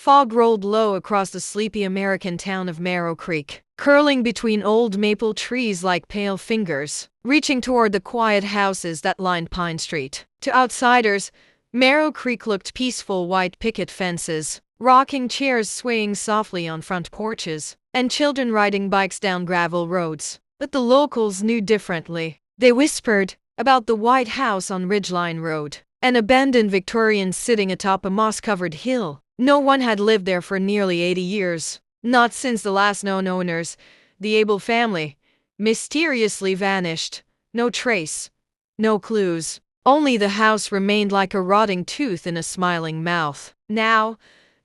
Fog rolled low across the sleepy American town of Marrow Creek, curling between old maple trees like pale fingers, reaching toward the quiet houses that lined Pine Street. To outsiders, Marrow Creek looked peaceful: white picket fences, rocking chairs swaying softly on front porches, and children riding bikes down gravel roads. But the locals knew differently. They whispered about the White House on Ridgeline Road, an abandoned Victorian sitting atop a moss-covered hill. No one had lived there for nearly 80 years, not since the last known owners, the Abel family, mysteriously vanished. No trace, no clues. Only the house remained like a rotting tooth in a smiling mouth. Now,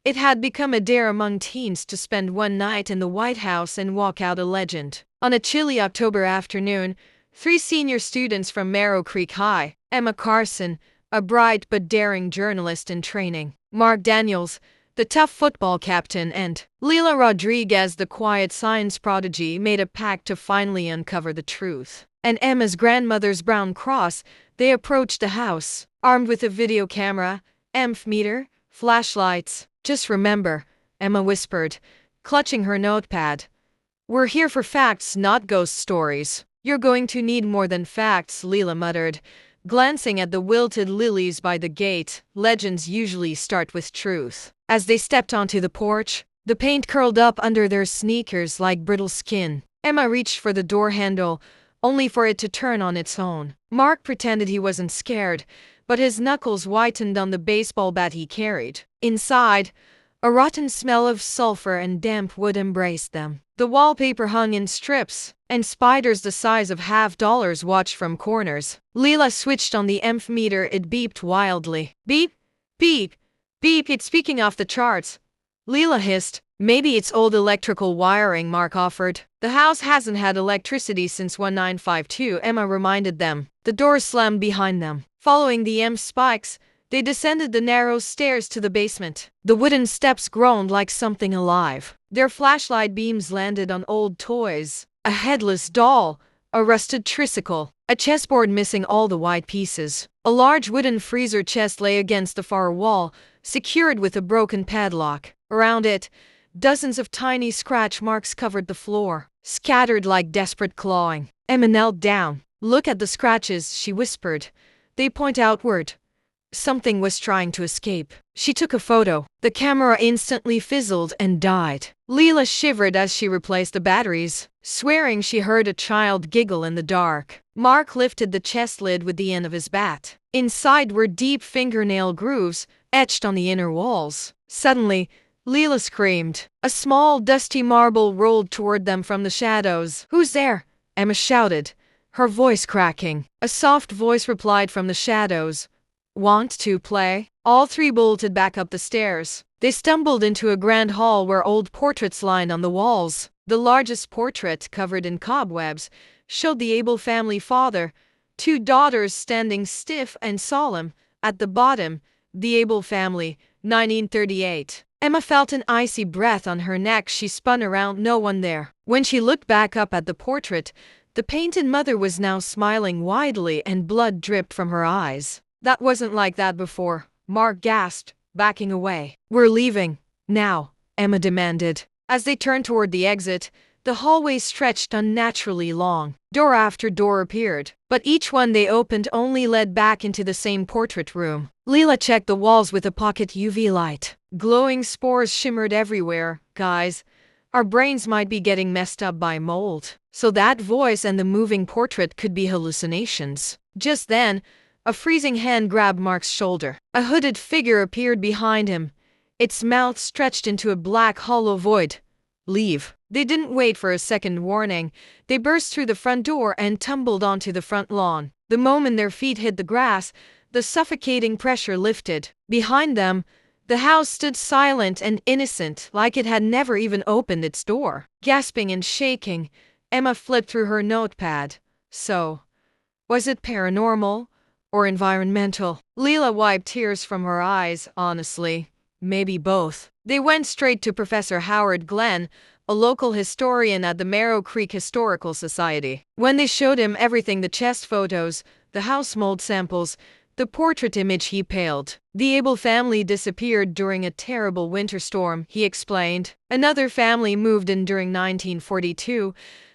it had become a dare among teens to spend one night in the White House and walk out a legend. On a chilly October afternoon, 3 senior students from Marrow Creek High, Emma Carson, a bright but daring journalist in training, Mark Daniels, the tough football captain, and Lila Rodriguez, the quiet science prodigy, made a pact to finally uncover the truth. And Emma's grandmother's brown cross, they approached the house, armed with a video camera, amphimeter, flashlights. "Just remember," Emma whispered, clutching her notepad, "we're here for facts, not ghost stories." "You're going to need more than facts," Lila muttered, glancing at the wilted lilies by the gate. "Legends usually start with truth." As they stepped onto the porch, the paint curled up under their sneakers like brittle skin. Emma reached for the door handle, only for it to turn on its own. Mark pretended he wasn't scared, but his knuckles whitened on the baseball bat he carried. Inside, a rotten smell of sulfur and damp wood embraced them. The wallpaper hung in strips, and spiders the size of $50 watched from corners. Lila switched on the amphimeter. It beeped wildly. "Beep, beep, beep, it's speaking off the charts," Lila hissed. "Maybe it's old electrical wiring," Mark offered. "The house hasn't had electricity since 1952, Emma reminded them. The door slammed behind them. Following the spikes, they descended the narrow stairs to the basement. The wooden steps groaned like something alive. Their flashlight beams landed on old toys. A headless doll, a rusted tricycle, a chessboard missing all the white pieces. A large wooden freezer chest lay against the far wall, secured with a broken padlock. Around it, dozens of tiny scratch marks covered the floor, scattered like desperate clawing. Emma knelt down. "Look at the scratches," she whispered. "They point outward." Something was trying to escape. She took a photo. The camera instantly fizzled and died. Lila shivered as she replaced the batteries, swearing she heard a child giggle in the dark. Mark lifted the chest lid with the end of his bat. Inside were deep fingernail grooves, etched on the inner walls. Suddenly, Lila screamed. A small, dusty marble rolled toward them from the shadows. "Who's there?" Emma shouted, her voice cracking. A soft voice replied from the shadows. "Want to play?" All 3 bolted back up the stairs. They stumbled into a grand hall where old portraits lined on the walls. The largest portrait, covered in cobwebs, showed the Abel family father, 2 daughters standing stiff and solemn. At the bottom, the Abel family, 1938. Emma felt an icy breath on her neck. She spun around. No one there. When she looked back up at the portrait, the painted mother was now smiling widely and blood dripped from her eyes. "That wasn't like that before," Mark gasped, backing away. "We're leaving now," Emma demanded. As they turned toward the exit, the hallway stretched unnaturally long. Door after door appeared, but each one they opened only led back into the same portrait room. Lila checked the walls with a pocket UV light. Glowing spores shimmered everywhere. "Guys, our brains might be getting messed up by mold." So that voice and the moving portrait could be hallucinations. Just then, a freezing hand grabbed Mark's shoulder. A hooded figure appeared behind him, its mouth stretched into a black hollow void. "Leave." They didn't wait for a second warning. They burst through the front door and tumbled onto the front lawn. The moment their feet hit the grass, the suffocating pressure lifted. Behind them, the house stood silent and innocent, like it had never even opened its door. Gasping and shaking, Emma flipped through her notepad. So, was it paranormal or environmental? Lila wiped tears from her eyes. "Honestly, maybe both." They went straight to Professor Howard Glenn, a local historian at the Marrow Creek Historical Society. When they showed him everything, the chest photos, the house mold samples, The portrait image he paled. The Abel family disappeared during a terrible winter storm, he explained. Another family moved in during 1942,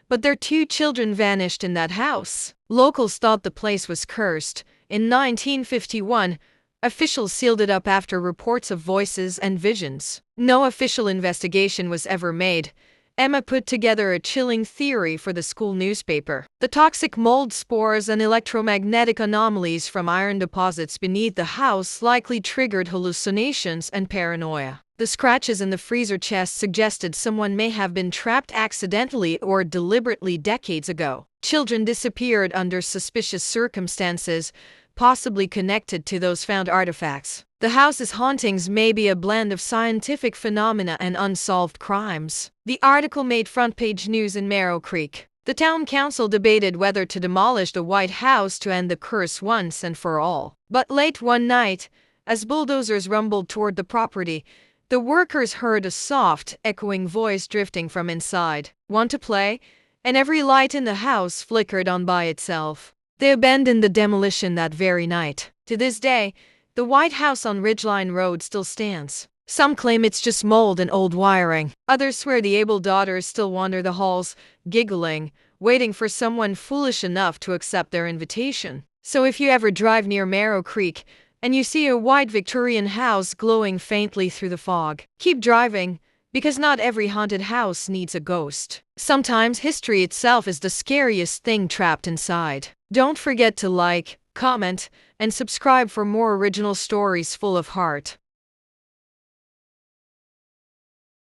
but their 2 children vanished in that house. Locals thought the place was cursed. In 1951, officials sealed it up after reports of voices and visions. No official investigation was ever made. Emma put together a chilling theory for the school newspaper. The toxic mold spores and electromagnetic anomalies from iron deposits beneath the house likely triggered hallucinations and paranoia. The scratches in the freezer chest suggested someone may have been trapped accidentally or deliberately decades ago. Children disappeared under suspicious circumstances, possibly connected to those found artifacts. The house's hauntings may be a blend of scientific phenomena and unsolved crimes. The article made front-page news in Marrow Creek. The town council debated whether to demolish the White House to end the curse once and for all. But late one night, as bulldozers rumbled toward the property, the workers heard a soft, echoing voice drifting from inside. "Want to play?" And every light in the house flickered on by itself. They abandoned the demolition that very night. To this day, the White House on Ridgeline Road still stands. Some claim it's just mold and old wiring. Others swear the Abel daughters still wander the halls, giggling, waiting for someone foolish enough to accept their invitation. So if you ever drive near Marrow Creek and you see a white Victorian house glowing faintly through the fog, keep driving, because not every haunted house needs a ghost. Sometimes history itself is the scariest thing trapped inside. Don't forget to like, comment, and subscribe for more original stories full of heart.